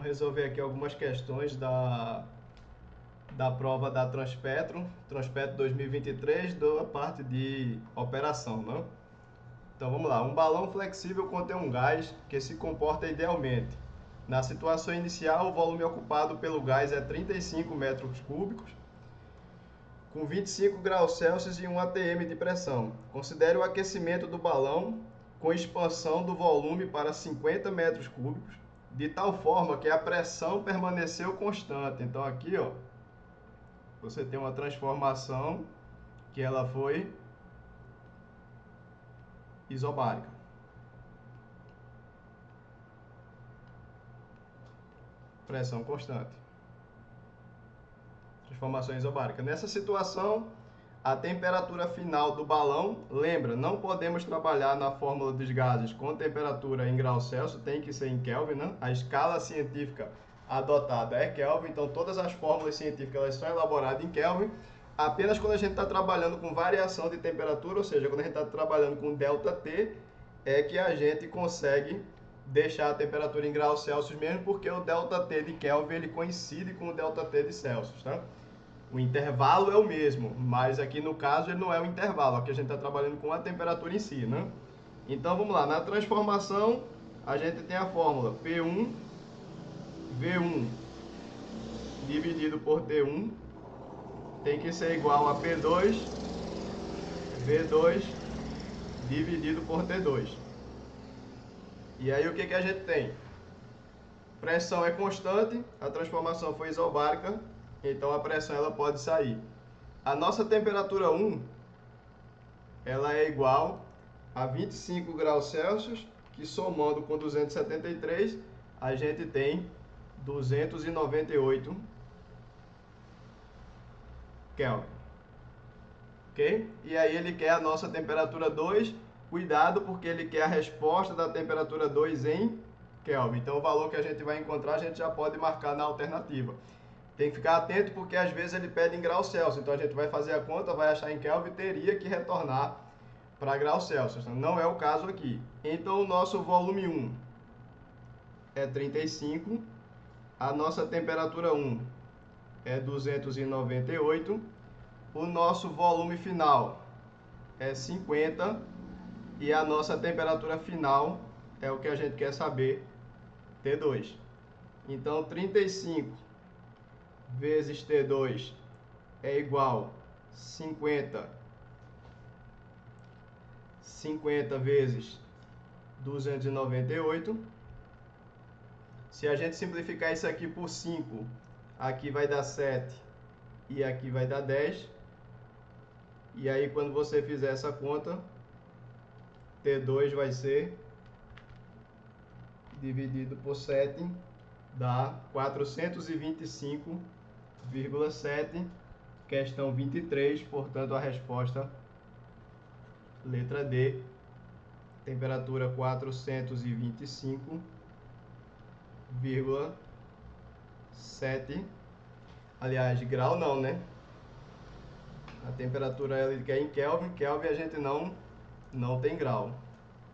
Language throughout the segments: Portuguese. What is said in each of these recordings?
Vamos resolver aqui algumas questões da prova da Transpetro 2023, da parte de operação, né? Então vamos lá. Um balão flexível contém um gás que se comporta idealmente. Na situação inicial, o volume ocupado pelo gás é 35 metros cúbicos, com 25 graus Celsius e 1 atm de pressão. Considere o aquecimento do balão com expansão do volume para 50 metros cúbicos, de tal forma que a pressão permaneceu constante. Então aqui, ó, você tem uma transformação que ela foi isobárica. Pressão constante. Transformação isobárica. Nessa situação, a temperatura final do balão, lembra, não podemos trabalhar na fórmula dos gases com temperatura em graus Celsius, tem que ser em Kelvin, né? A escala científica adotada é Kelvin, então todas as fórmulas científicas elas são elaboradas em Kelvin. Apenas quando a gente está trabalhando com variação de temperatura, ou seja, quando a gente está trabalhando com ΔT, é que a gente consegue deixar a temperatura em graus Celsius mesmo, porque o ΔT de Kelvin ele coincide com o ΔT de Celsius, tá? O intervalo é o mesmo, mas aqui no caso ele não é o intervalo, aqui a gente está trabalhando com a temperatura em si, né? Então vamos lá, na transformação a gente tem a fórmula P1 V1 dividido por T1 tem que ser igual a P2 V2 dividido por T2. E aí o que a gente tem? Pressão é constante, a transformação foi isobárica, então a pressão ela pode sair. A nossa temperatura 1 ela é igual a 25 graus Celsius, que somando com 273, a gente tem 298 Kelvin. Ok? E aí ele quer a nossa temperatura 2, cuidado porque ele quer a resposta da temperatura 2 em Kelvin. Então o valor que a gente vai encontrar a gente já pode marcar na alternativa. Tem que ficar atento porque às vezes ele pede em graus Celsius. Então a gente vai fazer a conta, vai achar em Kelvin e teria que retornar para graus Celsius. Não é o caso aqui. Então o nosso volume 1 é 35. A nossa temperatura 1 é 298. O nosso volume final é 50. E a nossa temperatura final é o que a gente quer saber, T2. Então 35 vezes T2 é igual a 50 vezes 298. Se a gente simplificar isso aqui por 5, aqui vai dar 7 e aqui vai dar 10. E aí quando você fizer essa conta, T2 vai ser dividido por 7, dá 425,7, questão 23, portanto a resposta, letra D, temperatura 425,7, aliás, grau não, né? A temperatura ele quer em Kelvin, Kelvin a gente não tem grau,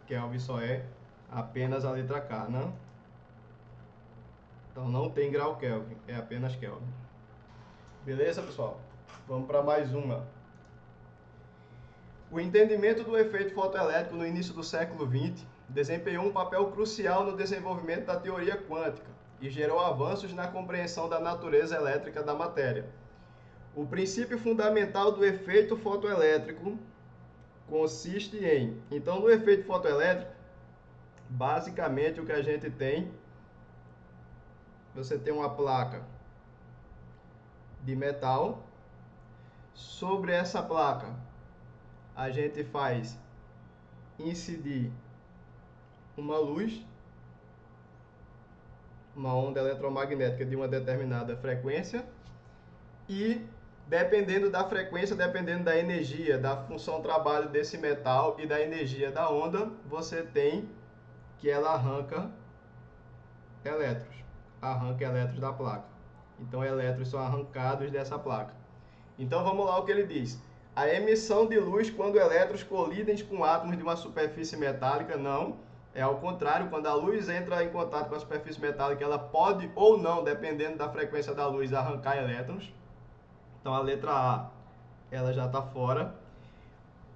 Kelvin só é apenas a letra K, né? Então não tem grau Kelvin, é apenas Kelvin. Beleza, pessoal? Vamos para mais uma. O entendimento do efeito fotoelétrico no início do século XX desempenhou um papel crucial no desenvolvimento da teoria quântica e gerou avanços na compreensão da natureza elétrica da matéria. O princípio fundamental do efeito fotoelétrico consiste em... Então, no efeito fotoelétrico, basicamente o que a gente tem, você tem uma placa de metal. Sobre essa placa, a gente faz incidir uma luz, uma onda eletromagnética de uma determinada frequência, e dependendo da frequência, dependendo da energia, da função trabalho desse metal e da energia da onda, você tem que ela arranca elétrons da placa. Então elétrons são arrancados dessa placa. Então vamos lá o que ele diz. A emissão de luz quando elétrons colidem com átomos de uma superfície metálica, não. É ao contrário, quando a luz entra em contato com a superfície metálica, ela pode ou não, dependendo da frequência da luz, arrancar elétrons. Então a letra A, ela já está fora.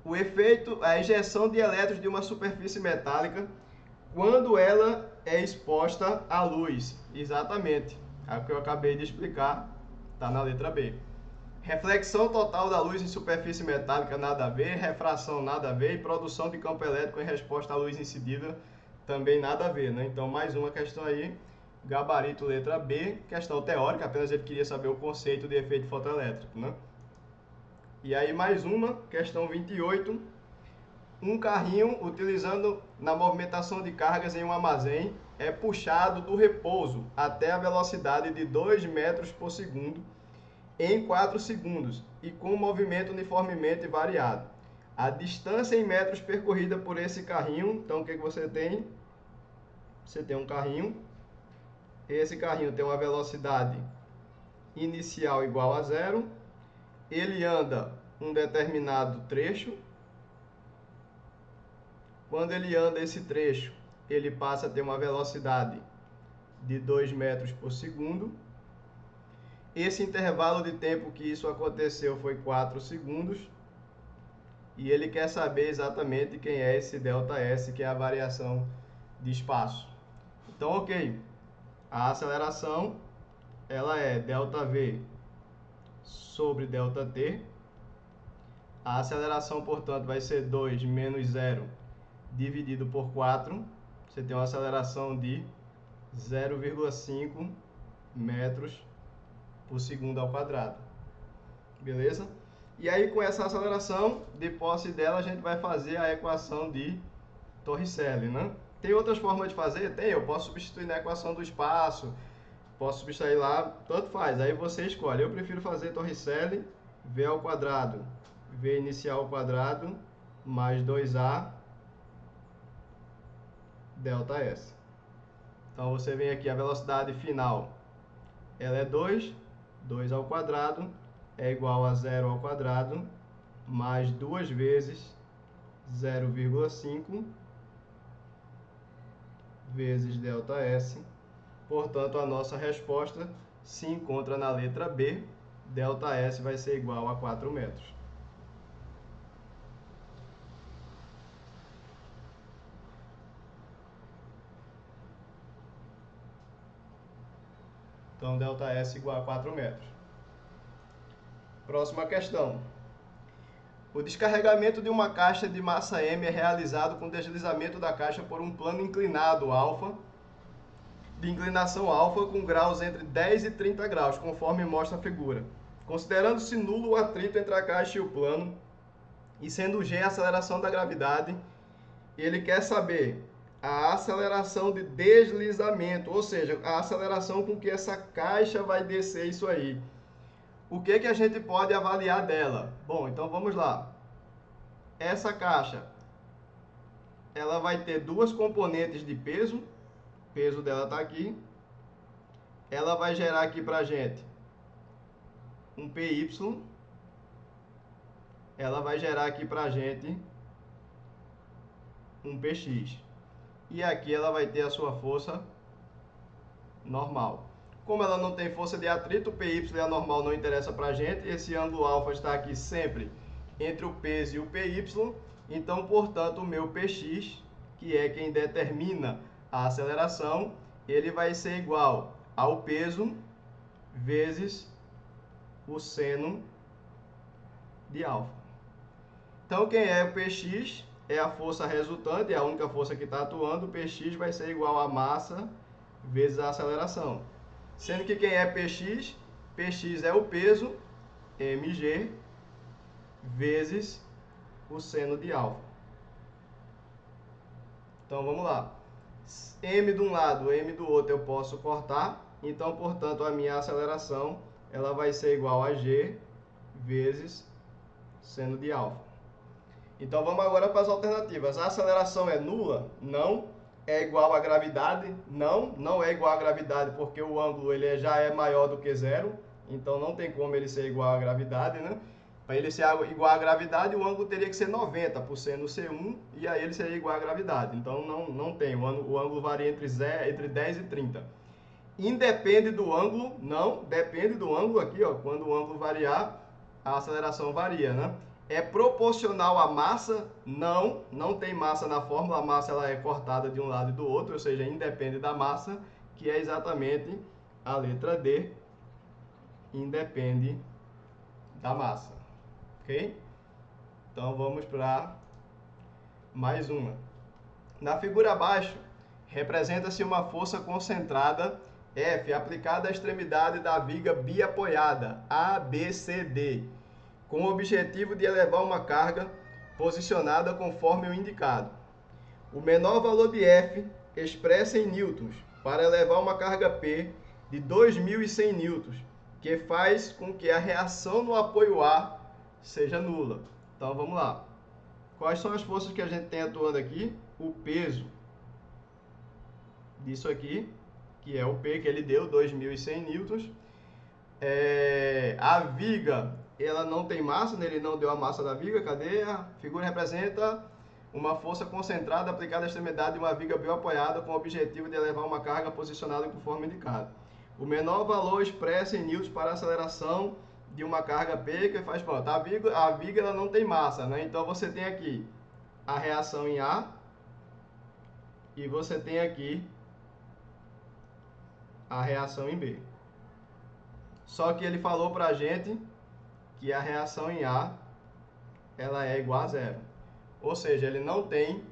O efeito, a injeção de elétrons de uma superfície metálica quando ela é exposta à luz. Exatamente. É o que eu acabei de explicar, está na letra B. Reflexão total da luz em superfície metálica, nada a ver. Refração, nada a ver. E produção de campo elétrico em resposta à luz incidida, também nada a ver, né? Então, mais uma questão aí. Gabarito, letra B. Questão teórica, apenas ele queria saber o conceito de efeito fotoelétrico, né? E aí, mais uma, questão 28. Um carrinho, utilizando na movimentação de cargas em um armazém, é puxado do repouso até a velocidade de 2 metros por segundo em 4 segundos e com movimento uniformemente variado. A distância em metros percorrida por esse carrinho, então o que você tem? Você tem um carrinho, esse carrinho tem uma velocidade inicial igual a 0, ele anda um determinado trecho. Quando ele anda esse trecho, ele passa a ter uma velocidade de 2 metros por segundo. Esse intervalo de tempo que isso aconteceu foi 4 segundos. E ele quer saber exatamente quem é esse ΔS, que é a variação de espaço. Então, ok. A aceleração, ela é ΔV sobre ΔT. A aceleração, portanto, vai ser 2 menos 0 dividido por 4, você tem uma aceleração de 0,5 metros por segundo ao quadrado. Beleza? E aí, com essa aceleração, de posse dela, a gente vai fazer a equação de Torricelli, né? Tem outras formas de fazer? Tem, eu posso substituir na equação do espaço, posso substituir lá, tanto faz, aí você escolhe. Eu prefiro fazer Torricelli, V ao quadrado, V inicial ao quadrado, mais 2A ΔS. Então você vem aqui, a velocidade final, ela é 2, 2 ao quadrado é igual a 0 ao quadrado, mais 2 vezes 0,5 vezes ΔS. Portanto, a nossa resposta se encontra na letra B, ΔS vai ser igual a 4 metros. Então, ΔS igual a 4 metros. Próxima questão. O descarregamento de uma caixa de massa M é realizado com deslizamento da caixa por um plano inclinado alfa, de inclinação alfa, com graus entre 10 e 30 graus, conforme mostra a figura. Considerando-se nulo o atrito entre a caixa e o plano, e sendo G a aceleração da gravidade, ele quer saber a aceleração de deslizamento, ou seja, a aceleração com que essa caixa vai descer isso aí. O que a gente pode avaliar dela? Bom, então vamos lá. Essa caixa, ela vai ter duas componentes de peso. O peso dela está aqui. Ela vai gerar aqui para a gente um PY. Ela vai gerar aqui para a gente um PX. E aqui ela vai ter a sua força normal. Como ela não tem força de atrito, o PY e a normal não interessa para a gente. Esse ângulo alfa está aqui sempre entre o peso e o PY. Então, portanto, o meu PX, que é quem determina a aceleração, ele vai ser igual ao peso vezes o seno de alfa. Então, quem é o PX é a força resultante, é a única força que está atuando. O PX vai ser igual a massa vezes a aceleração. Sendo que quem é PX? PX é o peso, mg, vezes o seno de alfa. Então, vamos lá. M de um lado, M do outro eu posso cortar. Então, portanto, a minha aceleração ela vai ser igual a G vezes seno de alfa. Então, vamos agora para as alternativas. A aceleração é nula? Não. É igual à gravidade? Não, não é igual à gravidade porque o ângulo ele já é maior do que zero. Então, não tem como ele ser igual à gravidade, né? Para ele ser igual à gravidade, o ângulo teria que ser 90 por ser no C1, e aí ele seria igual à gravidade. Então não tem, o ângulo varia entre 10 e 30. Independe do ângulo, não, depende do ângulo aqui, ó, quando o ângulo variar, a aceleração varia, né? É proporcional à massa? Não tem massa na fórmula, a massa ela é cortada de um lado e do outro, ou seja, independe da massa, que é exatamente a letra D, independe da massa, ok? Então vamos para mais uma. Na figura abaixo, representa-se uma força concentrada F aplicada à extremidade da viga biapoiada ABCD, com o objetivo de elevar uma carga posicionada conforme o indicado. O menor valor de F expressa em newtons para elevar uma carga P de 2.100 newtons, que faz com que a reação no apoio A seja nula. Então vamos lá. Quais são as forças que a gente tem atuando aqui? O peso disso aqui, que é o P que ele deu, 2.100 newtons. A viga, ela não tem massa, né? Ele não deu a massa da viga. Cadê? A figura representa uma força concentrada aplicada à extremidade de uma viga bioapoiada com o objetivo de elevar uma carga posicionada conforme indicado. O menor valor expresso em newtons para a aceleração de uma carga P que faz pronto. A viga ela não tem massa, né? Então você tem aqui a reação em A e você tem aqui a reação em B. Só que ele falou para a gente que a reação em A ela é igual a zero. Ou seja, ele não tem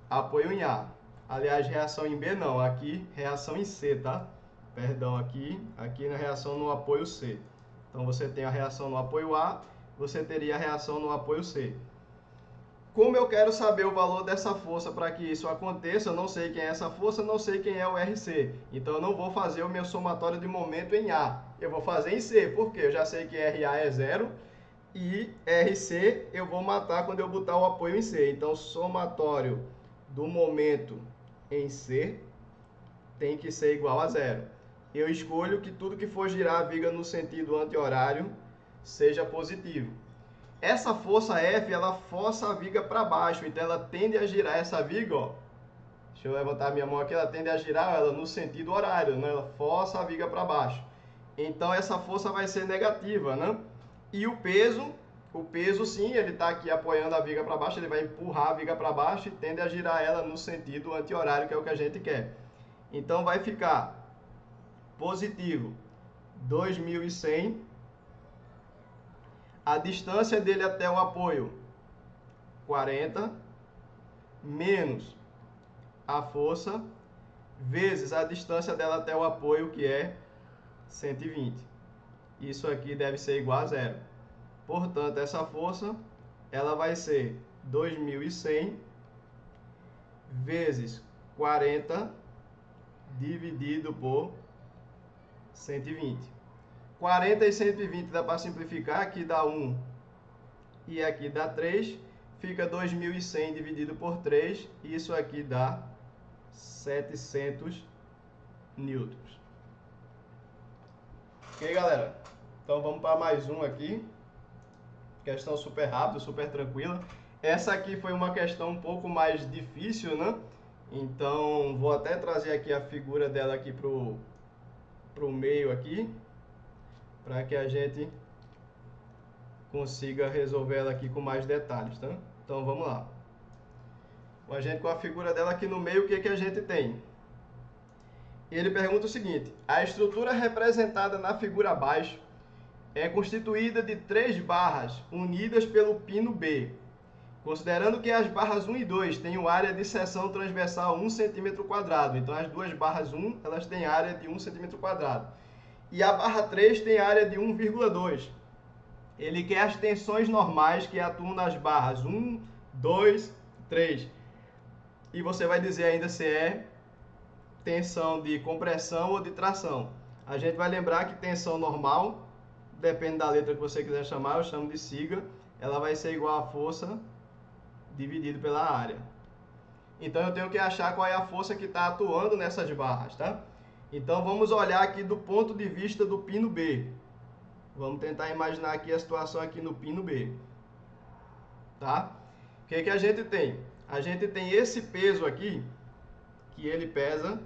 apoio em A. Aliás, reação em B não, aqui reação em C, tá? Perdão, aqui na reação no apoio C. Então você tem a reação no apoio A, você teria a reação no apoio C. Como eu quero saber o valor dessa força para que isso aconteça, eu não sei quem é essa força, não sei quem é o RC. Então eu não vou fazer o meu somatório de momento em A. Eu vou fazer em C, porque eu já sei que RA é zero e RC eu vou matar quando eu botar o apoio em C. Então somatório do momento em C tem que ser igual a zero. Eu escolho que tudo que for girar a viga no sentido anti-horário seja positivo. Essa força F, ela força a viga para baixo, então ela tende a girar essa viga, ó. Deixa eu levantar minha mão aqui, ela tende a girar ela no sentido horário, né? Ela força a viga para baixo. Então essa força vai ser negativa, né? E o peso sim, ele está aqui apoiando a viga para baixo, ele vai empurrar a viga para baixo e tende a girar ela no sentido anti-horário, que é o que a gente quer. Então vai ficar positivo 2.100. A distância dele até o apoio, 40, menos a força, vezes a distância dela até o apoio, que é 120. Isso aqui deve ser igual a zero. Portanto, essa força, ela vai ser 2.100 vezes 40 dividido por 120. 40 e 120 dá para simplificar, aqui dá 1 e aqui dá 3, fica 2.100 dividido por 3, e isso aqui dá 700 newtons. Ok, galera? Então vamos para mais um aqui, questão super rápida, super tranquila. Essa aqui foi uma questão um pouco mais difícil, né? Então vou até trazer aqui a figura dela aqui pro meio aqui, para que a gente consiga resolver ela aqui com mais detalhes, tá? Então vamos lá. A gente com a figura dela aqui no meio, o que a gente tem? Ele pergunta o seguinte: a estrutura representada na figura abaixo é constituída de 3 barras unidas pelo pino B. Considerando que as barras 1 e 2 têm área de seção transversal 1 cm², então as duas barras 1 elas têm área de 1 cm². E a barra 3 tem área de 1,2. Ele quer as tensões normais que atuam nas barras 1, 2, 3. E você vai dizer ainda se é tensão de compressão ou de tração. A gente vai lembrar que tensão normal, depende da letra que você quiser chamar, eu chamo de siga, ela vai ser igual a força dividido pela área. Então eu tenho que achar qual é a força que está atuando nessas barras, tá? Então vamos olhar aqui do ponto de vista do pino B. Vamos tentar imaginar aqui a situação aqui no pino B. Tá? O que a gente tem? A gente tem esse peso aqui, que ele pesa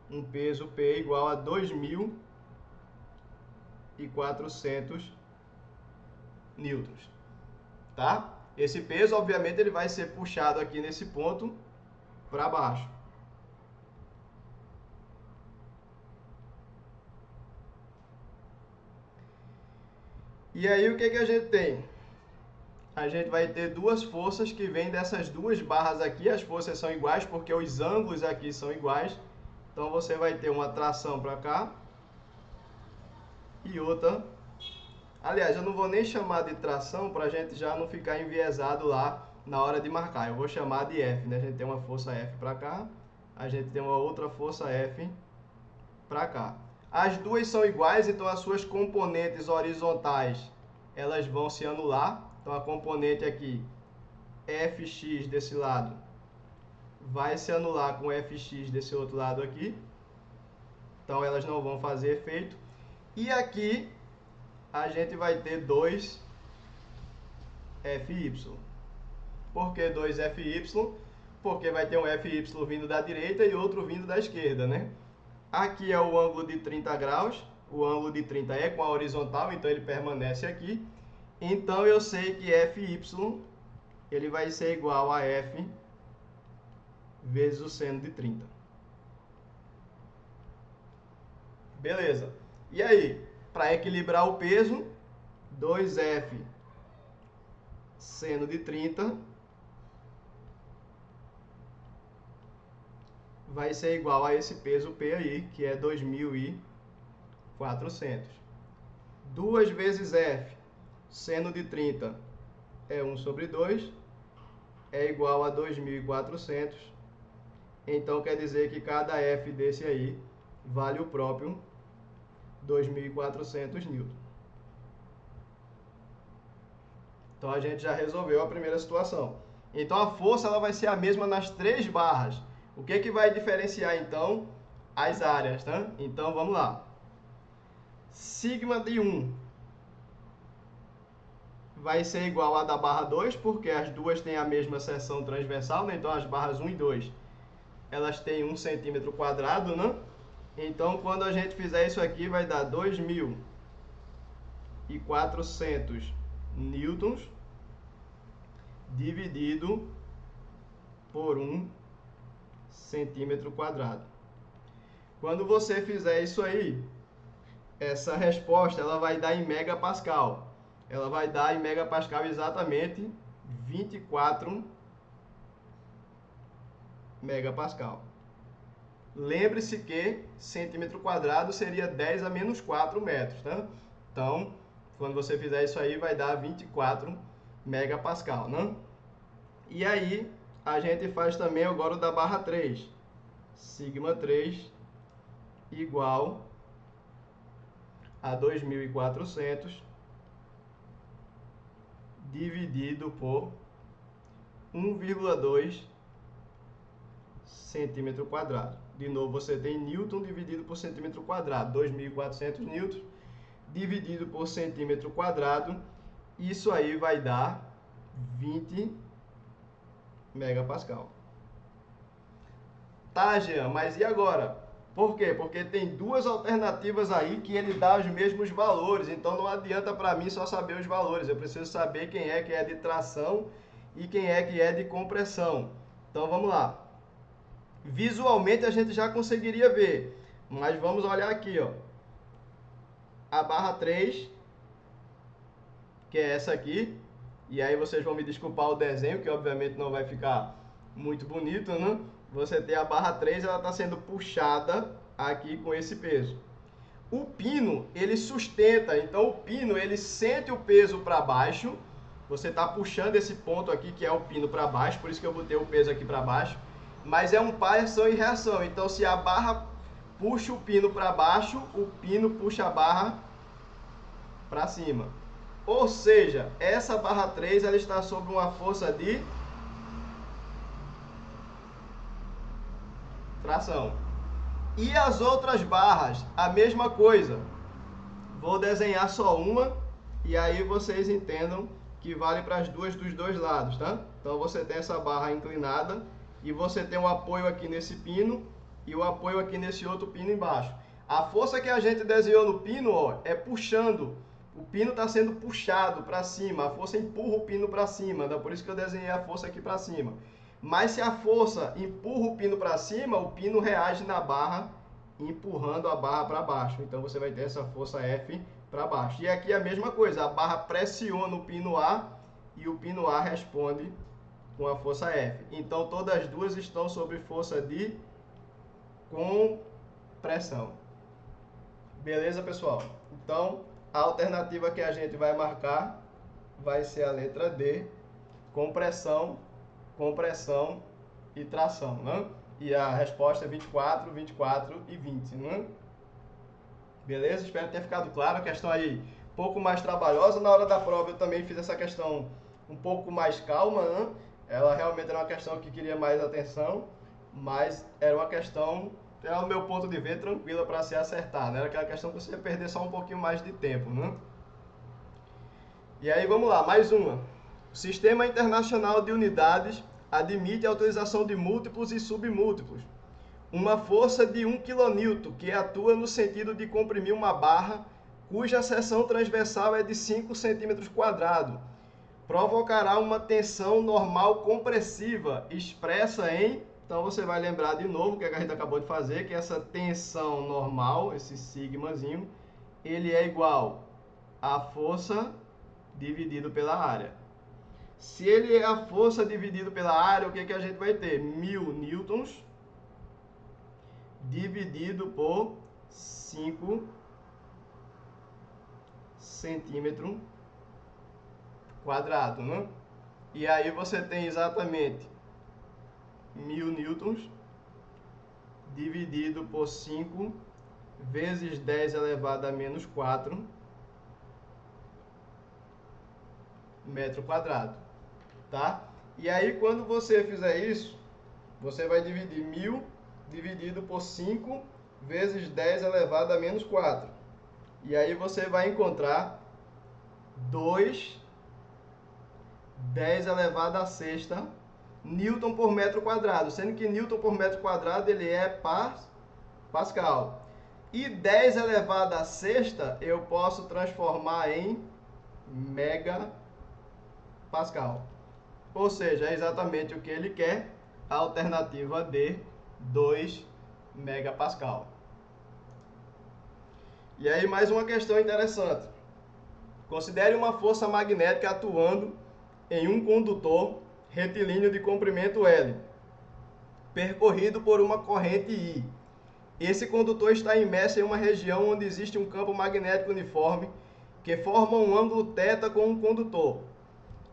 um peso P igual a 2.400 newtons. Tá? Esse peso, obviamente, ele vai ser puxado aqui nesse ponto para baixo. E aí o que a gente tem? A gente vai ter duas forças que vêm dessas duas barras aqui. As forças são iguais porque os ângulos aqui são iguais. Então você vai ter uma tração para cá e outra. Aliás, eu não vou nem chamar de tração para a gente já não ficar enviesado lá na hora de marcar. Eu vou chamar de F, né? A gente tem uma força F para cá, a gente tem uma outra força F para cá. As duas são iguais, então as suas componentes horizontais elas vão se anular. Então a componente aqui, Fx desse lado, vai se anular com Fx desse outro lado aqui. Então elas não vão fazer efeito. E aqui a gente vai ter 2Fy. Por que 2Fy? Porque vai ter um Fy vindo da direita e outro vindo da esquerda, né? Aqui é o ângulo de 30 graus. O ângulo de 30 é com a horizontal, então ele permanece aqui. Então eu sei que Fy ele vai ser igual a F vezes o seno de 30. Beleza. E aí, para equilibrar o peso, 2F seno de 30 vai ser igual a esse peso P aí, que é 2.400. 2 vezes F seno de 30 é 1 sobre 2, é igual a 2.400. Então quer dizer que cada F desse aí vale o próprio 2.400 newton. Então a gente já resolveu a primeira situação. Então a força ela vai ser a mesma nas três barras. O que vai diferenciar então as áreas, tá? Então vamos lá. Sigma de 1 vai ser igual a da barra 2, porque as duas têm a mesma seção transversal, né? Então as barras 1 e 2 elas têm 1 centímetro quadrado, né? Então quando a gente fizer isso aqui vai dar 2.400 newtons dividido por 1 centímetro quadrado. Quando você fizer isso aí, essa resposta ela vai dar em megapascal. Ela vai dar em megapascal exatamente 24 megapascal. Lembre-se que centímetro quadrado seria 10 a menos 4 metros, tá? Então, quando você fizer isso aí, vai dar 24 megapascal, né? E aí, a gente faz também agora o da barra 3. Sigma 3 igual a 2.400 dividido por 1,2 centímetro quadrado. De novo, você tem newton dividido por centímetro quadrado. 2.400 newtons dividido por centímetro quadrado. Isso aí vai dar 20 megapascal. Tá, Jean, mas e agora? Por quê? Porque tem duas alternativas aí que ele dá os mesmos valores. Então não adianta para mim só saber os valores. Eu preciso saber quem é que é de tração e quem é que é de compressão. Então vamos lá. Visualmente a gente já conseguiria ver. Mas vamos olhar aqui, ó. A barra 3, que é essa aqui. E aí vocês vão me desculpar o desenho, que obviamente não vai ficar muito bonito, né? Você tem a barra 3, ela está sendo puxada aqui com esse peso. O pino, ele sustenta, então o pino, ele sente o peso para baixo. Você está puxando esse ponto aqui, que é o pino para baixo, por isso que eu botei o peso aqui para baixo. Mas é um par de ação e reação, então se a barra puxa o pino para baixo, o pino puxa a barra para cima. Ou seja, essa barra 3 ela está sob uma força de tração. E as outras barras, a mesma coisa. Vou desenhar só uma e aí vocês entendam que vale para as duas dos dois lados, tá? Então você tem essa barra inclinada e você tem um apoio aqui nesse pino e o apoio aqui nesse outro pino embaixo. A força que a gente desenhou no pino, ó, é puxando. O pino está sendo puxado para cima, a força empurra o pino para cima, então por isso que eu desenhei a força aqui para cima. Mas se a força empurra o pino para cima, o pino reage na barra, empurrando a barra para baixo. Então você vai ter essa força F para baixo. E aqui a mesma coisa, a barra pressiona o pino A e o pino A responde com a força F. Então todas as duas estão sob força de compressão. Beleza, pessoal? Então a alternativa que a gente vai marcar vai ser a letra D, compressão, compressão e tração, né? E a resposta é 24, 24 e 20, né? Beleza? Espero ter ficado claro. A questão aí um pouco mais trabalhosa. Na hora da prova eu também fiz essa questão um pouco mais calma, né? Ela realmente era uma questão que queria mais atenção, mas era uma questão, ao meu ponto de ver, tranquila para se acertar, né? Era aquela questão que você ia perder só um pouquinho mais de tempo, né? E aí vamos lá, mais uma. O Sistema Internacional de Unidades admite a utilização de múltiplos e submúltiplos. Uma força de 1 kN que atua no sentido de comprimir uma barra cuja seção transversal é de 5 cm², provocará uma tensão normal compressiva expressa em... Então você vai lembrar de novo que a gente acabou de fazer, que essa tensão normal, esse sigmazinho, ele é igual a força dividido pela área. Se ele é a força dividido pela área, o que que a gente vai ter? 1000 newtons dividido por 5 centímetro quadrado, né? E aí você tem exatamente 1000 newtons dividido por 5 vezes 10 elevado a menos 4 metro quadrado, tá? E aí quando você fizer isso, você vai dividir 1000 dividido por 5 vezes 10 elevado a menos 4. E aí você vai encontrar 2 10 elevado a sexta Newton por metro quadrado, sendo que Newton por metro quadrado ele é Pascal. E 10 elevado a sexta eu posso transformar em megapascal. Ou seja, é exatamente o que ele quer, a alternativa D, 2 megapascal. E aí mais uma questão interessante. Considere uma força magnética atuando em um condutor retilíneo de comprimento L, percorrido por uma corrente I. Esse condutor está imerso em uma região onde existe um campo magnético uniforme que forma um ângulo θ com um condutor.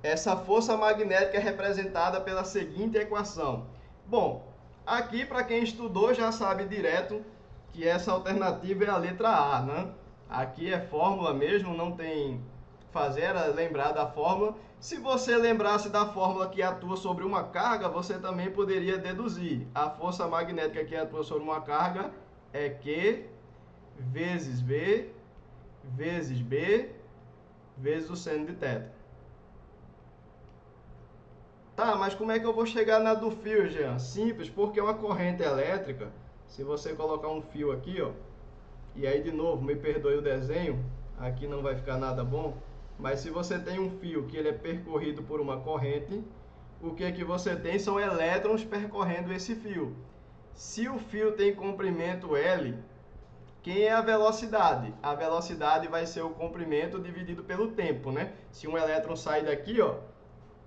Essa força magnética é representada pela seguinte equação. Bom, aqui para quem estudou já sabe direto que essa alternativa é a letra A, né? Aqui é fórmula mesmo, não tem fazer, era lembrar da fórmula. Se você lembrasse da fórmula que atua sobre uma carga, você também poderia deduzir. A força magnética que atua sobre uma carga é Q vezes V vezes B vezes o seno de θ. Tá, mas como é que eu vou chegar na do fio, Jean? Simples, porque uma corrente elétrica, se você colocar um fio aqui, ó, e aí de novo, me perdoe o desenho, aqui não vai ficar nada bom, mas se você tem um fio que ele é percorrido por uma corrente, o que que você tem são elétrons percorrendo esse fio. Se o fio tem comprimento L, quem é a velocidade? A velocidade vai ser o comprimento dividido pelo tempo, né? Se um elétron sai daqui, ó,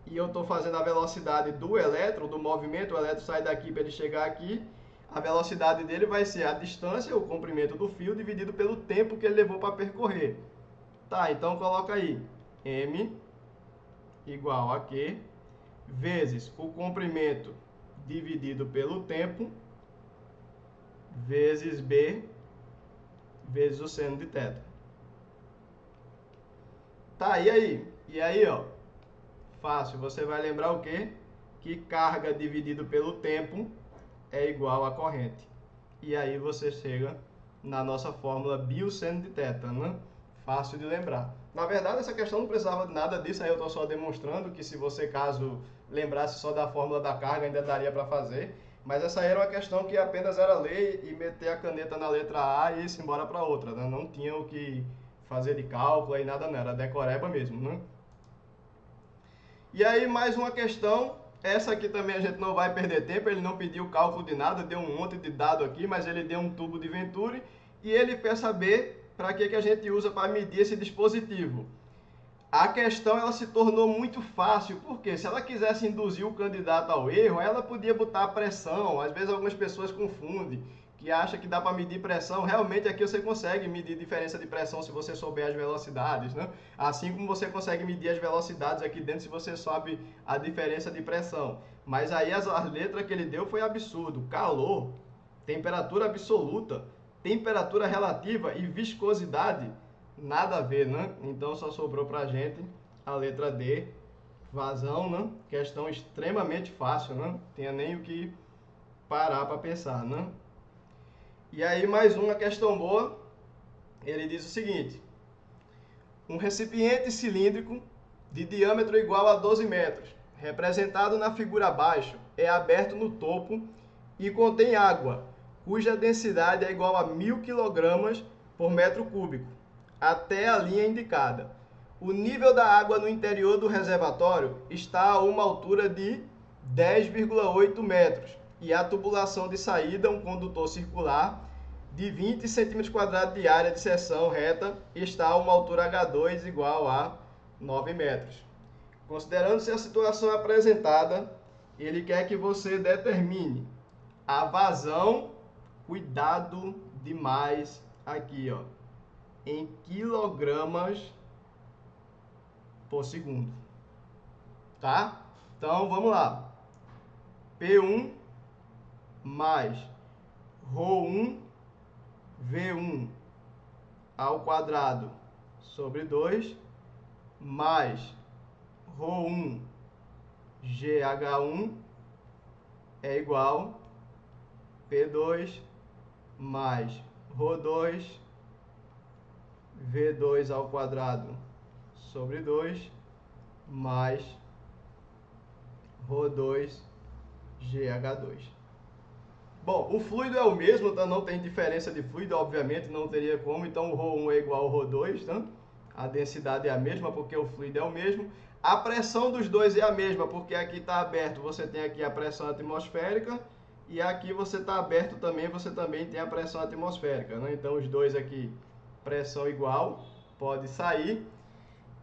e eu estou fazendo a velocidade do elétron, do movimento, o elétron sai daqui para ele chegar aqui, a velocidade dele vai ser a distância, o comprimento do fio, dividido pelo tempo que ele levou para percorrer. Tá, então coloca aí, M igual a Q, vezes o comprimento dividido pelo tempo, vezes B, vezes o seno de θ. Tá, e aí? E aí, ó, fácil, você vai lembrar o quê? Que carga dividido pelo tempo é igual a corrente. E aí você chega na nossa fórmula bioseno de θ, né? Fácil de lembrar. Na verdade, essa questão não precisava de nada disso, aí eu estou só demonstrando que se você, caso lembrasse só da fórmula da carga, ainda daria para fazer. Mas essa aí era uma questão que apenas era ler e meter a caneta na letra A e ir embora para outra, né? Não tinha o que fazer de cálculo e nada, não, era decoreba mesmo, né? E aí, mais uma questão, essa aqui também a gente não vai perder tempo, ele não pediu cálculo de nada, deu um monte de dado aqui, mas ele deu um tubo de Venturi e ele quer saber para que a gente usa para medir esse dispositivo. A questão ela se tornou muito fácil, porque se ela quisesse induzir o candidato ao erro, ela podia botar pressão. Às vezes algumas pessoas confundem, que acham que dá para medir pressão. Realmente aqui você consegue medir diferença de pressão se você souber as velocidades, né? Assim como você consegue medir as velocidades aqui dentro se você sabe a diferença de pressão. Mas aí as letras que ele deu foi absurdo. Calor, temperatura absoluta, temperatura relativa e viscosidade. Nada a ver, né? Então só sobrou pra gente a letra D, vazão, né? Questão extremamente fácil, né? Tenha nem o que parar para pensar, né? E aí mais uma questão boa, ele diz o seguinte: um recipiente cilíndrico de diâmetro igual a 12 metros, representado na figura abaixo, é aberto no topo e contém água, cuja densidade é igual a 1000 kg por metro cúbico, até a linha indicada. O nível da água no interior do reservatório está a uma altura de 10,8 metros e a tubulação de saída, um condutor circular, de 20 cm² de área de seção reta, está a uma altura H2 igual a 9 metros. Considerando-se a situação apresentada, ele quer que você determine a vazão, cuidado demais aqui, ó, em quilogramas por segundo, tá? Então, vamos lá. P1 mais ρ1 V1 ao quadrado sobre 2 mais ρ1 GH1 é igual P2 mais ρ2 V2 ao quadrado sobre 2 mais ρ2 GH2. Bom, o fluido é o mesmo, tá? Não tem diferença de fluido, obviamente, não teria como. Então, o ρ1 é igual ao ρ2, tá? A densidade é a mesma, porque o fluido é o mesmo. A pressão dos dois é a mesma, porque aqui está aberto, você tem aqui a pressão atmosférica, e aqui você está aberto também, você também tem a pressão atmosférica, né? Então, os dois aqui, pressão igual, pode sair.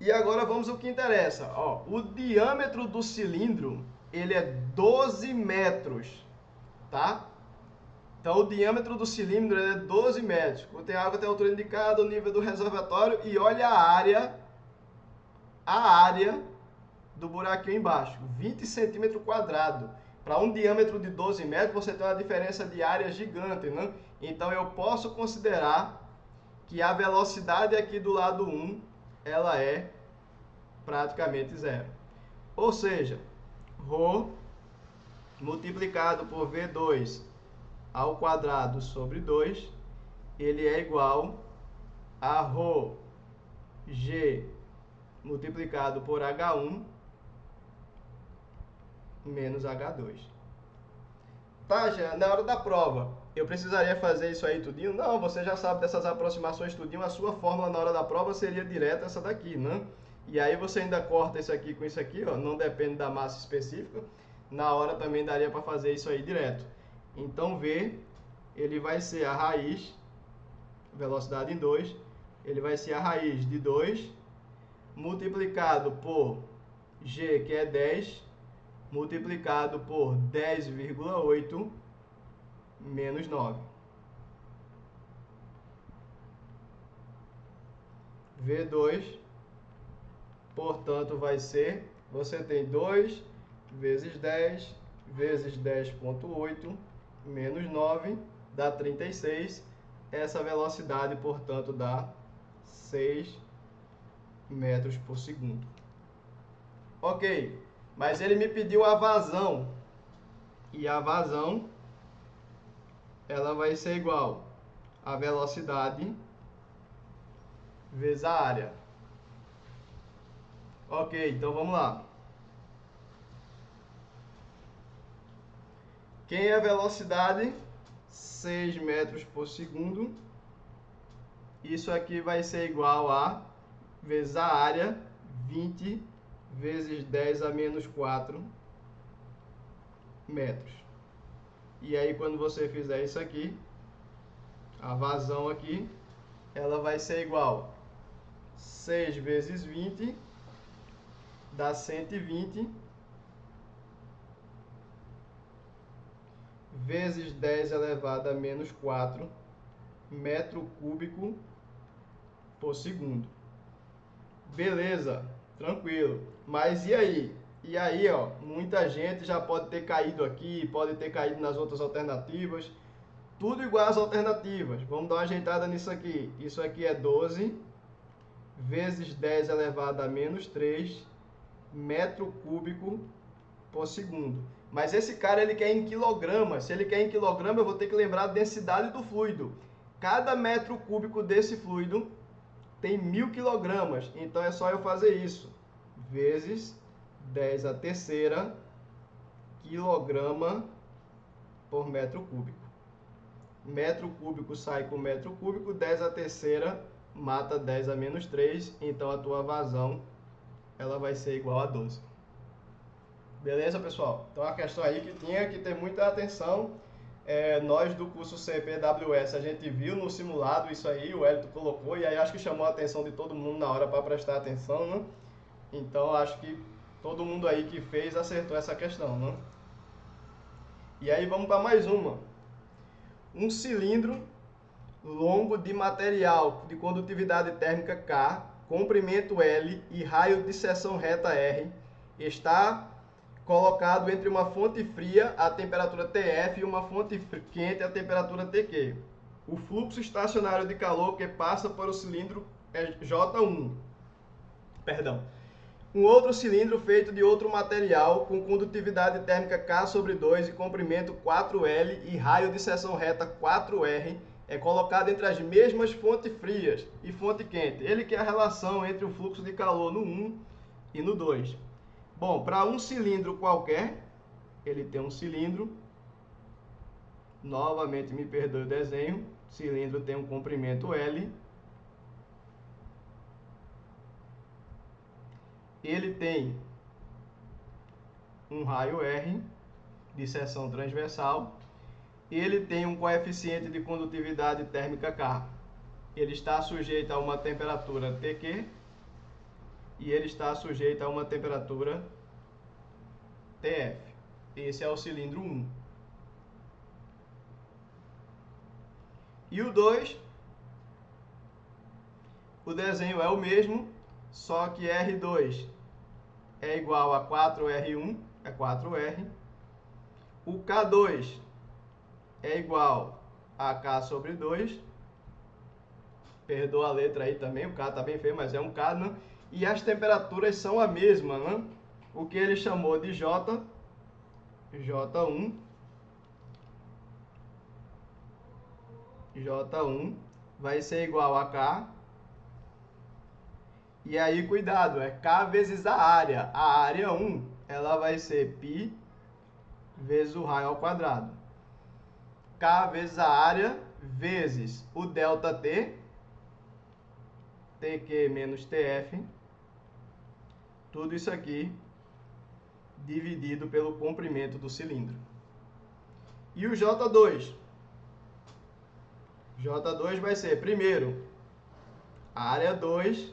E agora vamos ao que interessa. Ó, o diâmetro do cilindro, ele é 12 metros, tá? Então, o diâmetro do cilindro é 12 metros. Contém água até a altura indicada, o nível do reservatório e olha a área do buraquinho embaixo, 20 cm². Para um diâmetro de 12 metros, você tem uma diferença de área gigante, né? Então, eu posso considerar que a velocidade aqui do lado 1, ela é praticamente zero. Ou seja, ρ multiplicado por V2 ao quadrado sobre 2, ele é igual a ρ G multiplicado por H1 menos H2. Tá, já na hora da prova, eu precisaria fazer isso aí tudinho? Não, você já sabe dessas aproximações tudinho, a sua fórmula na hora da prova seria direta essa daqui, né? E aí você ainda corta isso aqui com isso aqui, ó, não depende da massa específica. Na hora também daria para fazer isso aí direto. Então V, ele vai ser a raiz, velocidade em 2, ele vai ser a raiz de 2, multiplicado por G, que é 10, multiplicado por 10,8 menos 9. V2, portanto, vai ser, você tem 2 vezes 10 vezes 10,8 menos 9, dá 36. Essa velocidade, portanto, dá 6 metros por segundo. Ok, mas ele me pediu a vazão. E a vazão, ela vai ser igual à velocidade vezes a área. Ok, então vamos lá. Quem é a velocidade? 6 metros por segundo. Isso aqui vai ser igual a, vezes a área, 20 vezes 10 a menos 4 metros. E aí, quando você fizer isso aqui, a vazão aqui, ela vai ser igual a 6 vezes 20, dá 120, vezes 10 elevado a menos 4 metro cúbico por segundo. Beleza, tranquilo. Mas e aí? E aí, ó, muita gente já pode ter caído aqui, pode ter caído nas outras alternativas. Tudo igual às alternativas. Vamos dar uma ajeitada nisso aqui. Isso aqui é 12 vezes 10 elevado a menos 3 metro cúbico por segundo. Mas esse cara, ele quer em quilogramas. Se ele quer em quilograma, eu vou ter que lembrar a densidade do fluido. Cada metro cúbico desse fluido tem 1000 quilogramas. Então é só eu fazer isso. Vezes 10 a terceira quilograma por metro cúbico. Metro cúbico sai com metro cúbico, 10 a terceira mata 10 a menos 3, então a tua vazão ela vai ser igual a 12. Beleza, pessoal? Então a questão aí que tinha que ter muita atenção. Nós do curso CPWS, a gente viu no simulado isso aí, o Hélito colocou, e aí acho que chamou a atenção de todo mundo na hora para prestar atenção, né? Então acho que todo mundo aí que fez acertou essa questão, né? E aí vamos para mais uma. Um cilindro longo de material de condutividade térmica K, comprimento L e raio de seção reta R está colocado entre uma fonte fria, a temperatura TF, e uma fonte quente, a temperatura TQ. O fluxo estacionário de calor que passa por o cilindro é J1. Perdão. Um outro cilindro feito de outro material com condutividade térmica K/2 e comprimento 4L e raio de seção reta 4R é colocado entre as mesmas fontes frias e fonte quente. Ele quer a relação entre o fluxo de calor no 1 e no 2. Bom, para um cilindro qualquer, ele tem um cilindro. Novamente, me perdoe o desenho. O cilindro tem um comprimento L. Ele tem um raio R de seção transversal. Ele tem um coeficiente de condutividade térmica K. Ele está sujeito a uma temperatura TQ e ele está sujeito a uma temperatura TF. Esse é o cilindro 1. E o 2, o desenho é o mesmo, só que R2 é igual a 4R1, é 4R. O K2 é igual a K/2. Perdoa a letra aí também, o K tá bem feio, mas é um K, né? E as temperaturas são a mesma, né? O que ele chamou de J, J1, J1 vai ser igual a K. E aí, cuidado, é K vezes a área. A área 1, ela vai ser π vezes o raio ao quadrado. K vezes a área vezes o ΔT, TQ menos TF. Tudo isso aqui dividido pelo comprimento do cilindro. E o J2? J2 vai ser, primeiro, a área 2,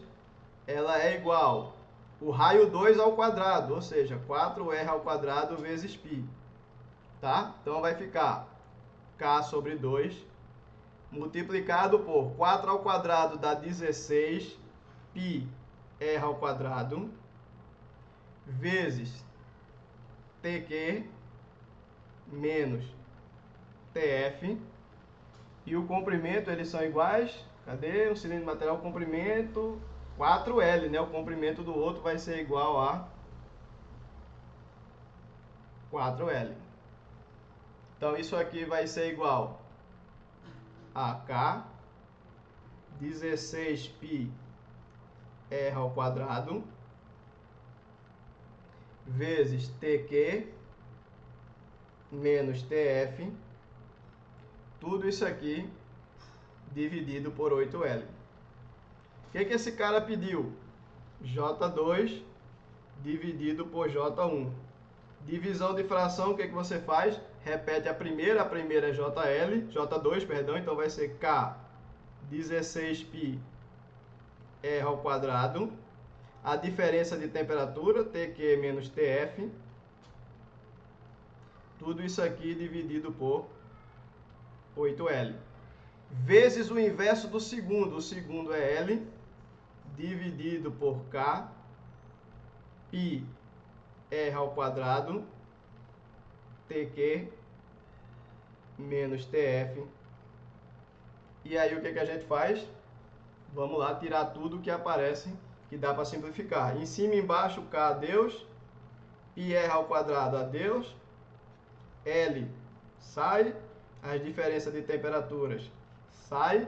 ela é igual o raio 2 ao quadrado, ou seja, 4R ao quadrado vezes π. Tá? Então vai ficar K/2 multiplicado por 4 ao quadrado dá 16 π R ao quadrado vezes TQ menos TF. E o comprimento, eles são iguais. Cadê? Um cilindro de material, comprimento 4L, né? O comprimento do outro vai ser igual a 4L. Então, isso aqui vai ser igual a K, 16π R ao quadrado vezes TQ menos TF, tudo isso aqui dividido por 8L. O que esse cara pediu? J2 dividido por J1. Divisão de fração, o que você faz? Repete a primeira é J2, perdão, então vai ser K 16π R ao quadrado. A diferença de temperatura, TQ menos TF. Tudo isso aqui dividido por 8L. Vezes o inverso do segundo. O segundo é L, dividido por K, π R ao quadrado, TQ menos TF. E aí o que a gente faz? Vamos lá tirar tudo que aparece, que dá para simplificar. Em cima e embaixo, K adeus, πr ao quadrado adeus, L sai, as diferenças de temperaturas sai,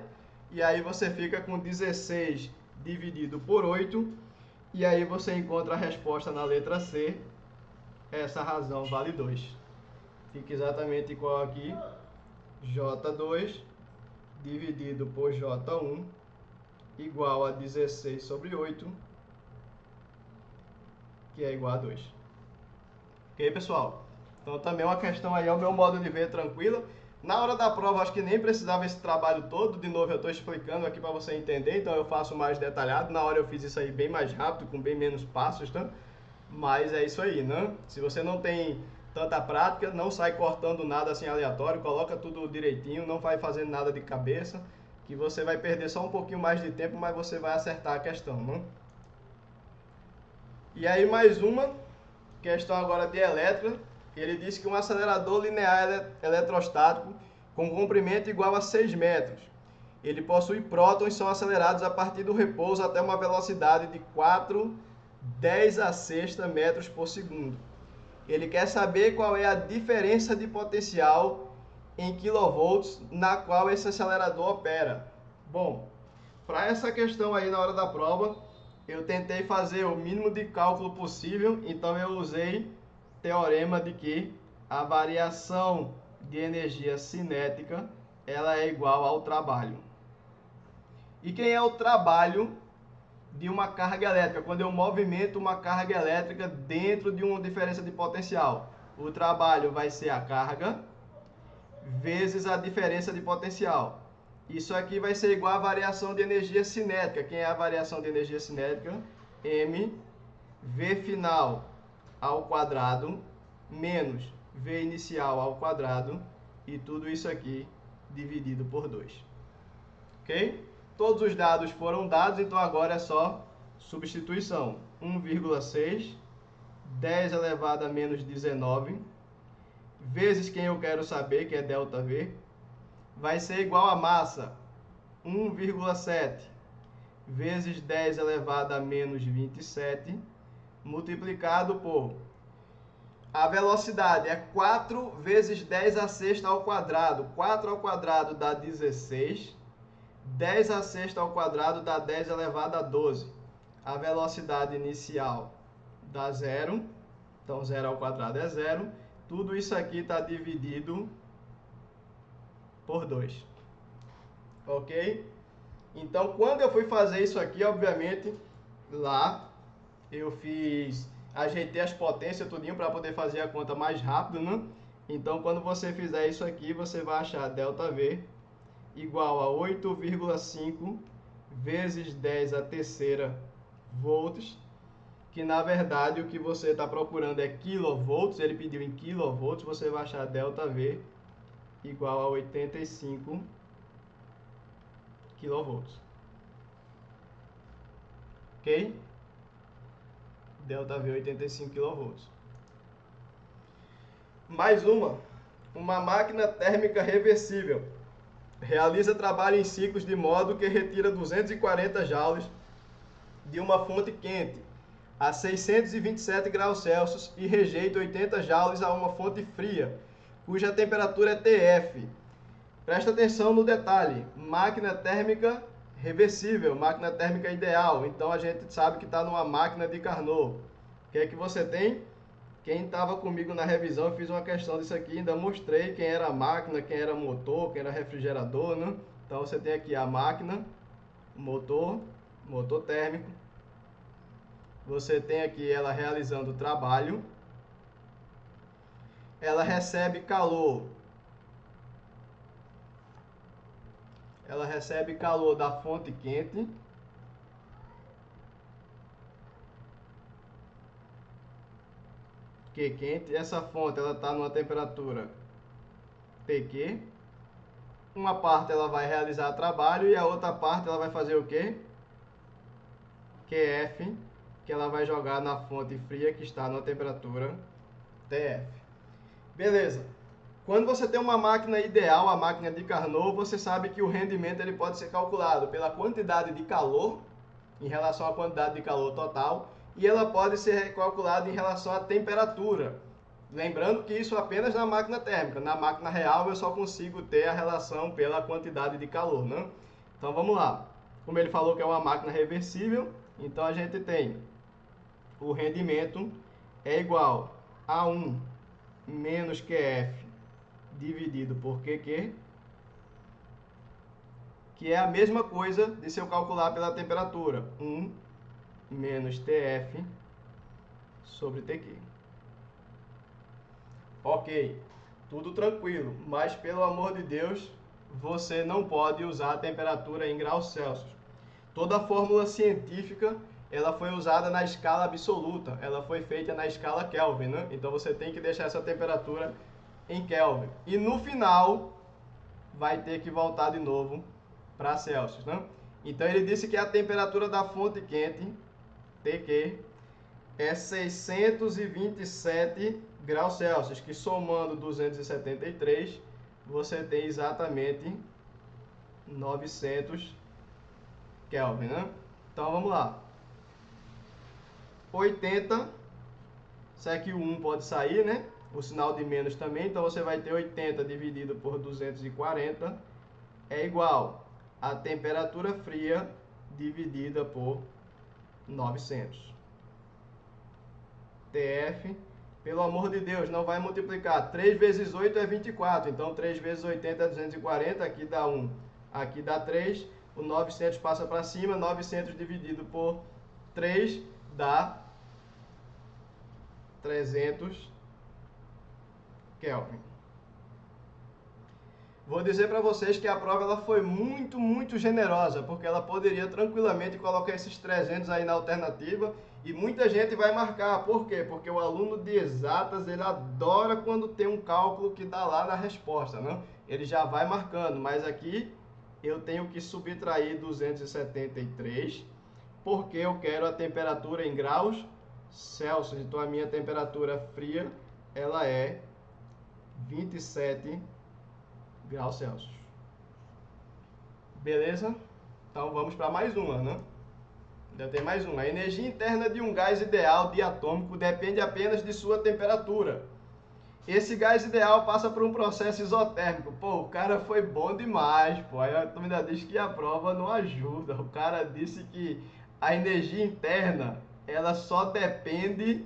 e aí você fica com 16 dividido por 8, e aí você encontra a resposta na letra C. Essa razão vale 2. Fica exatamente igual aqui, J2 dividido por J1 igual a 16 sobre 8, que é igual a 2. Ok, pessoal? Então também é uma questão aí, ao meu modo de ver, tranquila. Na hora da prova, acho que nem precisava esse trabalho todo. De novo, eu estou explicando aqui para você entender, então eu faço mais detalhado. Na hora eu fiz isso aí bem mais rápido, com bem menos passos, tá? Mas é isso aí, né? Se você não tem tanta prática, não sai cortando nada assim aleatório, coloca tudo direitinho, não vai fazendo nada de cabeça, que você vai perder só um pouquinho mais de tempo, mas você vai acertar a questão, né? E aí mais uma questão agora de elétrica. Ele diz que um acelerador linear eletrostático com comprimento igual a 6 metros. Ele possui prótons que são acelerados a partir do repouso até uma velocidade de 4,10 a sexta metros por segundo. Ele quer saber qual é a diferença de potencial em kV na qual esse acelerador opera. Bom, para essa questão aí na hora da prova, eu tentei fazer o mínimo de cálculo possível, então eu usei teorema de que a variação de energia cinética ela é igual ao trabalho. E quem é o trabalho de uma carga elétrica? Quando eu movimento uma carga elétrica dentro de uma diferença de potencial, o trabalho vai ser a carga vezes a diferença de potencial. Isso aqui vai ser igual à variação de energia cinética. Quem é a variação de energia cinética? M V final ao quadrado menos V inicial ao quadrado, e tudo isso aqui dividido por 2. Ok? Todos os dados foram dados, então agora é só substituição. 1,6, 10 elevado a menos 19, vezes quem eu quero saber, que é ΔV, vai ser igual a massa, 1,7, vezes 10 elevado a menos 27, multiplicado por... A velocidade é 4 vezes 10 a sexta ao quadrado. 4 ao quadrado dá 16. 10 a sexta ao quadrado dá 10 elevado a 12. A velocidade inicial dá 0. Então, 0 ao quadrado é 0. Tudo isso aqui está dividido por 2. Ok? Então, quando eu fui fazer isso aqui, obviamente, lá eu ajeitei as potências tudinho para poder fazer a conta mais rápido, né? Então, quando você fizer isso aqui, você vai achar ΔV igual a 8,5 vezes 10 a terceira volts, que na verdade o que você está procurando é quilovolts, ele pediu em quilovolts, você vai achar ΔV igual a 85 quilovolts. Ok? ΔV 85 kV. Mais uma máquina térmica reversível. Realiza trabalho em ciclos de modo que retira 240 joules de uma fonte quente a 627 graus Celsius e rejeita 80 joules a uma fonte fria, cuja temperatura é TF. Presta atenção no detalhe. Máquina térmica reversível, máquina térmica ideal. Então a gente sabe que está numa máquina de Carnot. O que é que você tem? Quem estava comigo na revisão, eu fiz uma questão disso aqui, ainda mostrei quem era a máquina, quem era motor, quem era refrigerador, né? Então você tem aqui a máquina, motor térmico. Você tem aqui ela realizando o trabalho. Ela recebe calor. Ela recebe calor da fonte quente. Q quente. Essa fonte ela está numa temperatura TQ. Uma parte ela vai realizar trabalho e a outra parte ela vai fazer o quê? QF, que ela vai jogar na fonte fria que está na temperatura TF. Beleza. Quando você tem uma máquina ideal, a máquina de Carnot, você sabe que o rendimento ele pode ser calculado pela quantidade de calor em relação à quantidade de calor total e ela pode ser calculada em relação à temperatura. Lembrando que isso apenas na máquina térmica. Na máquina real eu só consigo ter a relação pela quantidade de calor, né? Então vamos lá. Como ele falou que é uma máquina reversível, então a gente tem o rendimento é igual a 1 menos QF dividido por QQ, que é a mesma coisa de se eu calcular pela temperatura. 1 menos TF sobre TQ. Ok, tudo tranquilo, mas pelo amor de Deus, você não pode usar a temperatura em graus Celsius. Toda a fórmula científica ela foi usada na escala absoluta, ela foi feita na escala Kelvin, né? Então você tem que deixar essa temperatura em Kelvin. E no final vai ter que voltar de novo para Celsius, né? Então ele disse que a temperatura da fonte quente, TQ, é 627 graus Celsius, que somando 273, você tem exatamente 900 Kelvin, né? Então vamos lá. 80, se é que o 1 pode sair, né? O sinal de menos também, então você vai ter 80 dividido por 240 é igual a temperatura fria dividida por 900. TF, pelo amor de Deus, não vai multiplicar. 3 vezes 8 é 24, então 3 vezes 80 é 240, aqui dá 1, aqui dá 3, o 900 passa para cima, 900 dividido por 3 dá 300 Kelvin. Vou dizer para vocês que a prova ela foi muito generosa, porque ela poderia tranquilamente colocar esses 300 aí na alternativa e muita gente vai marcar. Por quê? Porque o aluno de exatas, ele adora quando tem um cálculo que dá lá na resposta, né? Ele já vai marcando, mas aqui eu tenho que subtrair 273, porque eu quero a temperatura em graus Celsius. Então a minha temperatura fria, ela é 27 graus Celsius. Beleza? Então vamos para mais uma, né? Ainda tem mais uma. A energia interna de um gás ideal diatômico depende apenas de sua temperatura. Esse gás ideal passa por um processo isotérmico. Pô, o cara foi bom demais, pô. Aí tu ainda diz que a prova não ajuda. O cara disse que a energia interna, ela só depende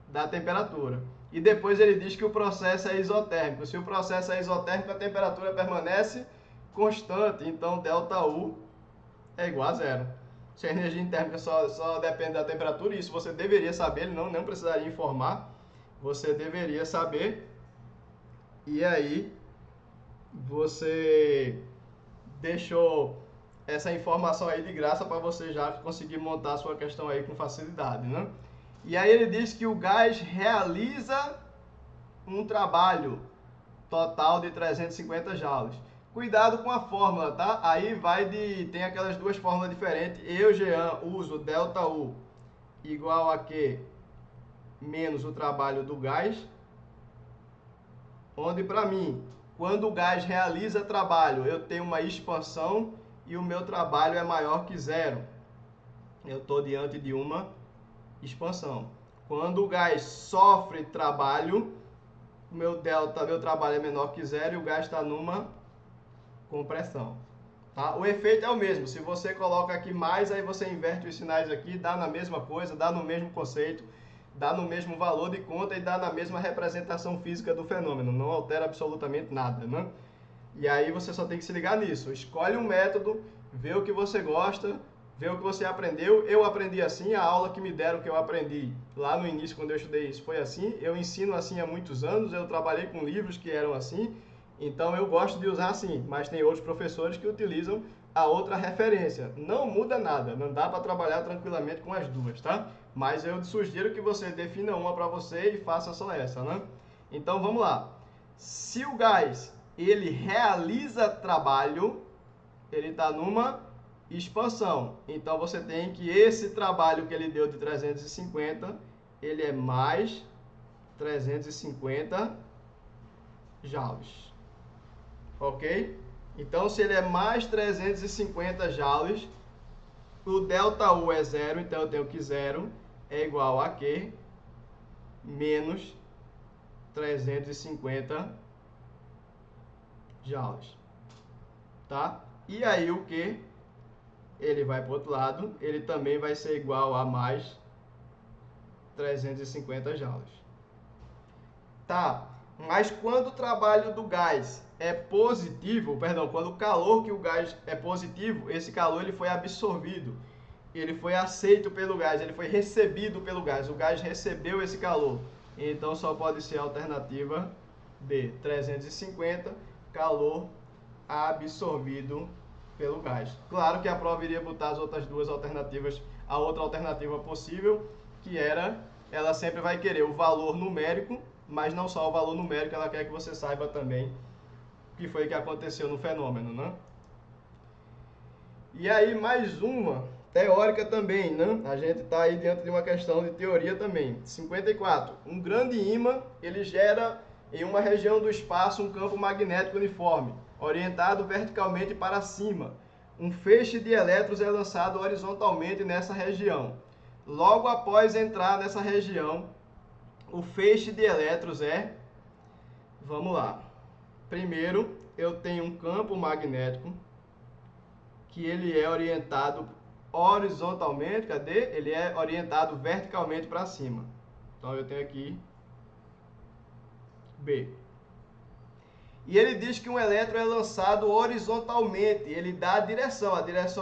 da temperatura. E depois ele diz que o processo é isotérmico. Se o processo é isotérmico, a temperatura permanece constante. Então, ΔU é igual a zero. Se a energia térmica só depende da temperatura, isso você deveria saber, ele não precisaria informar. Você deveria saber. E aí, você deixou essa informação aí de graça para você já conseguir montar a sua questão aí com facilidade, né? E aí ele diz que o gás realiza um trabalho total de 350 joules. Cuidado com a fórmula, tá? Aí tem aquelas duas fórmulas diferentes. Eu, Jean, uso ΔU igual a Q menos o trabalho do gás. Onde para mim, quando o gás realiza trabalho, eu tenho uma expansão e o meu trabalho é maior que zero. Eu estou diante de uma expansão. Quando o gás sofre trabalho, o meu trabalho é menor que zero e o gás está numa compressão. Tá? O efeito é o mesmo. Se você coloca aqui mais, aí você inverte os sinais aqui, dá na mesma coisa, dá no mesmo conceito, dá no mesmo valor de conta e dá na mesma representação física do fenômeno. Não altera absolutamente nada, né? E aí você só tem que se ligar nisso. Escolhe um método, vê o que você gosta, vê o que você aprendeu. Eu aprendi assim, a aula que me deram que eu aprendi lá no início, quando eu estudei isso, foi assim. Eu ensino assim há muitos anos, eu trabalhei com livros que eram assim. Então eu gosto de usar assim, mas tem outros professores que utilizam a outra referência. Não muda nada, não dá para trabalhar tranquilamente com as duas, tá? Mas eu sugiro que você defina uma para você e faça só essa, né? Então vamos lá. Se o gás ele realiza trabalho, ele está numa expansão. Então você tem que esse trabalho que ele deu de 350, ele é mais 350 joules. Ok? Então, se ele é mais 350 joules, o ΔU é zero, então eu tenho que zero é igual a Q menos 350 joules. Tá? E aí o Q, ele vai para o outro lado, ele também vai ser igual a mais 350 joules. Tá? Mas quando o trabalho do gás é positivo, perdão, quando o calor que o gás é positivo, esse calor ele foi absorvido, ele foi aceito pelo gás, ele foi recebido pelo gás, o gás recebeu esse calor. Então só pode ser a alternativa B, 350, calor absorvido pelo gás. Claro que a prova iria botar as outras duas alternativas, a outra alternativa possível, que era, ela sempre vai querer o valor numérico, mas não só o valor numérico, ela quer que você saiba também o que foi que aconteceu no fenômeno, né? E aí mais uma teórica também, né? A gente está aí diante de uma questão de teoria também. 54. Um grande ímã, ele gera em uma região do espaço um campo magnético uniforme, orientado verticalmente para cima. Um feixe de elétrons é lançado horizontalmente nessa região. Logo após entrar nessa região, o feixe de elétrons é... Vamos lá. Primeiro, eu tenho um campo magnético que ele é orientado horizontalmente, cadê? Ele é orientado verticalmente para cima. Então eu tenho aqui B. E ele diz que um elétron é lançado horizontalmente, ele dá a direção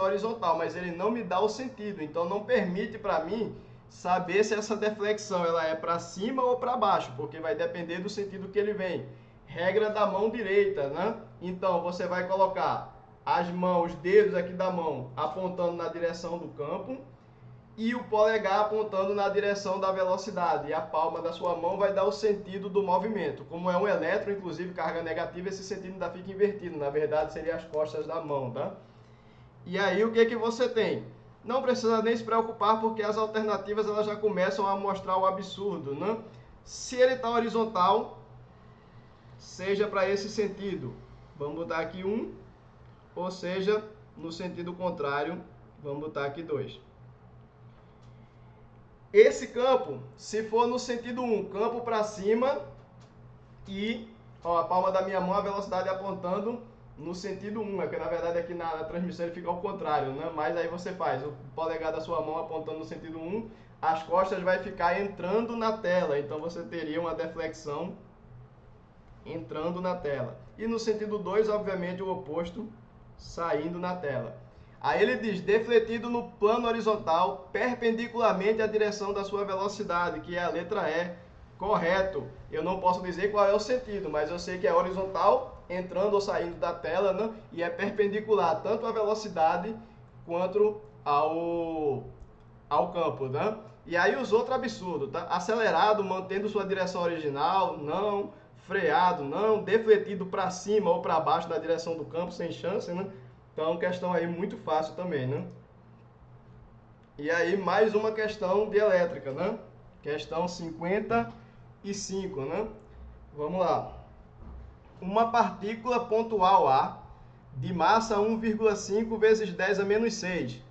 horizontal, mas ele não me dá o sentido, então não permite para mim saber se essa deflexão ela é para cima ou para baixo, porque vai depender do sentido que ele vem. Regra da mão direita, né? Então você vai colocar as mãos, os dedos aqui da mão apontando na direção do campo e o polegar apontando na direção da velocidade. E a palma da sua mão vai dar o sentido do movimento. Como é um elétron, inclusive carga negativa, esse sentido ainda fica invertido. Na verdade, seria as costas da mão, tá? E aí, o que que você tem? Não precisa nem se preocupar, porque as alternativas elas já começam a mostrar o absurdo, né? Se ele está horizontal, seja para esse sentido. Vamos botar aqui 1, ou seja, no sentido contrário, vamos botar aqui 2. Esse campo, se for no sentido 1, campo para cima e ó, a palma da minha mão, a velocidade apontando no sentido 1, é que na verdade aqui na transmissão ele fica ao contrário, né? Mas aí você faz o polegar da sua mão apontando no sentido 1, as costas vai ficar entrando na tela, então você teria uma deflexão entrando na tela. E no sentido 2, obviamente, o oposto, saindo na tela. Aí ele diz, defletido no plano horizontal, perpendicularmente à direção da sua velocidade, que é a letra E. Correto. Eu não posso dizer qual é o sentido, mas eu sei que é horizontal, entrando ou saindo da tela, né? E é perpendicular tanto à velocidade quanto ao campo, né? E aí os outros absurdos, tá? Acelerado, mantendo sua direção original, não. Freado, não. Defletido para cima ou para baixo da direção do campo, sem chance, né? Então, questão aí muito fácil também, né? E aí, mais uma questão de elétrica, né? Questão 55, né? Vamos lá. Uma partícula pontual A, de massa 1,5 vezes 10 a menos 6,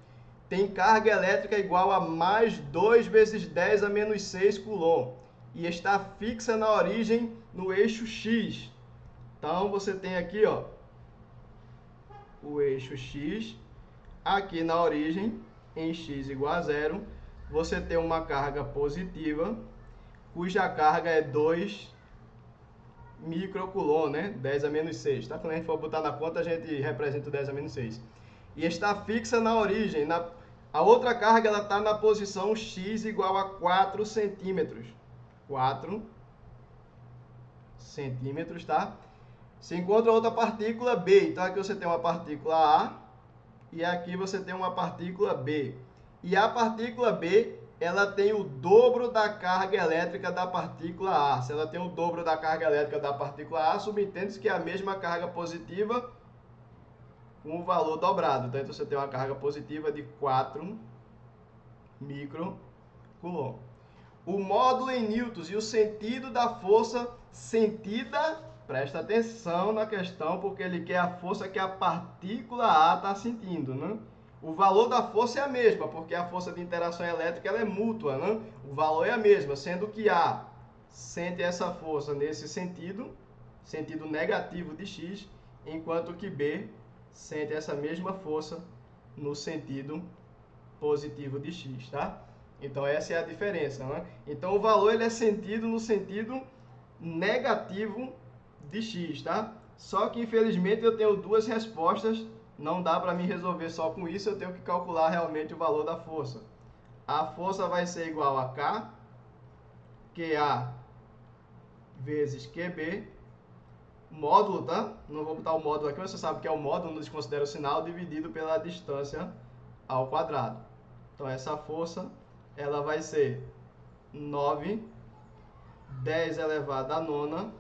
tem carga elétrica igual a mais 2 vezes 10 a menos 6 coulomb e está fixa na origem no eixo X. Então, você tem aqui, ó, o eixo X, aqui na origem, em X igual a 0, você tem uma carga positiva, cuja carga é 2 microcoulomb, né? 10 a menos 6. Tá? Quando a gente for botar na conta, a gente representa o 10 a menos 6. E está fixa na origem. A outra carga está na posição X igual a 4 centímetros. 4 centímetros, tá? Se encontra outra partícula B. Então aqui você tem uma partícula A e aqui você tem uma partícula B. E a partícula B, ela tem o dobro da carga elétrica da partícula A. Se ela tem o dobro da carga elétrica da partícula A, subentende-se que é a mesma carga positiva com o valor dobrado. Então você tem uma carga positiva de 4 microcoulomb. O módulo em newtons e o sentido da força sentida, presta atenção na questão, porque ele quer a força que a partícula A está sentindo, né? O valor da força é a mesma, porque a força de interação elétrica ela é mútua, né? O valor é a mesma, sendo que A sente essa força nesse sentido negativo de X, enquanto que B sente essa mesma força no sentido positivo de X, tá? Então essa é a diferença, né? Então o valor ele é sentido no sentido negativo de X, tá? Só que infelizmente eu tenho duas respostas, não dá para mim resolver só com isso, eu tenho que calcular realmente o valor da força. A força vai ser igual a K, QA vezes QB, módulo, tá? Não vou botar o módulo aqui, você sabe que é o módulo, não desconsidera o sinal, dividido pela distância ao quadrado. Então essa força, ela vai ser 9, 10 elevado a nona,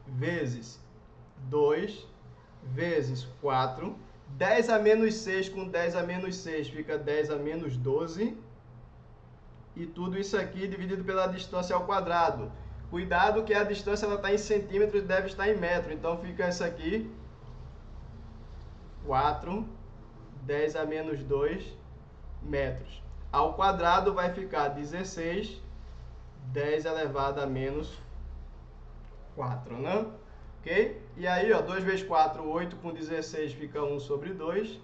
vezes 2, vezes 4. 10 a menos 6 com 10 a menos 6 fica 10 a menos 12. E tudo isso aqui dividido pela distância ao quadrado. Cuidado que a distância está em centímetros e deve estar em metro. Então fica isso aqui, 4, 10 a menos 2 metros. Ao quadrado vai ficar 16, 10 elevado a menos 4, né? Ok? E aí, ó, 2 vezes 4, 8 com 16 fica 1 sobre 2.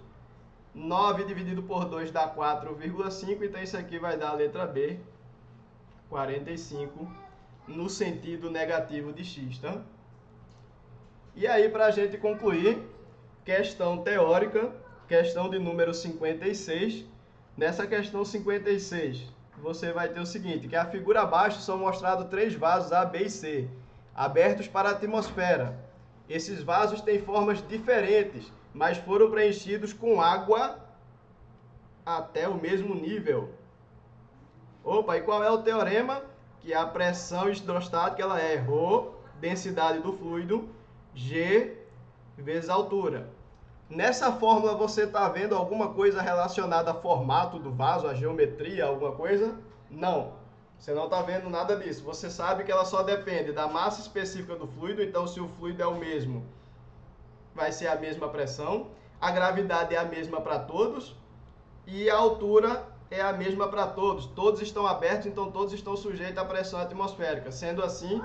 9 dividido por 2 dá 4,5. Então isso aqui vai dar a letra B, 45, no sentido negativo de X, tá? E aí, para a gente concluir, questão teórica, questão de número 56. Nessa questão 56, você vai ter o seguinte, que a figura abaixo são mostrados 3 vasos A, B e C, abertos para a atmosfera. Esses vasos têm formas diferentes, mas foram preenchidos com água até o mesmo nível. Opa, e qual é o teorema? Que a pressão hidrostática ela é ρ, densidade do fluido, G vezes a altura. Nessa fórmula você está vendo alguma coisa relacionada ao formato do vaso, a geometria, alguma coisa? Não, você não está vendo nada disso. Você sabe que ela só depende da massa específica do fluido, então se o fluido é o mesmo, vai ser a mesma pressão. A gravidade é a mesma para todos e a altura é a mesma para todos. Todos estão abertos, então todos estão sujeitos à pressão atmosférica. Sendo assim,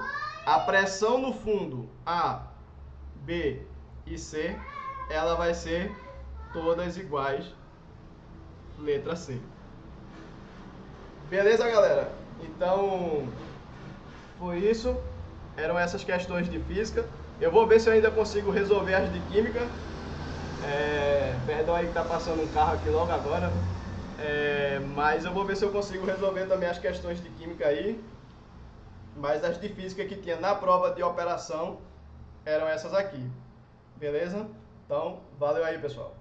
a pressão no fundo A, B e C, ela vai ser todas iguais, letra C. Beleza, galera? Então, foi isso. Eram essas questões de física. Eu vou ver se eu ainda consigo resolver as de química. Perdão aí que tá passando um carro aqui logo agora. Mas eu vou ver se eu consigo resolver também as questões de química aí. Mas as de física que tinha na prova de operação eram essas aqui. Beleza? Então, valeu aí, pessoal.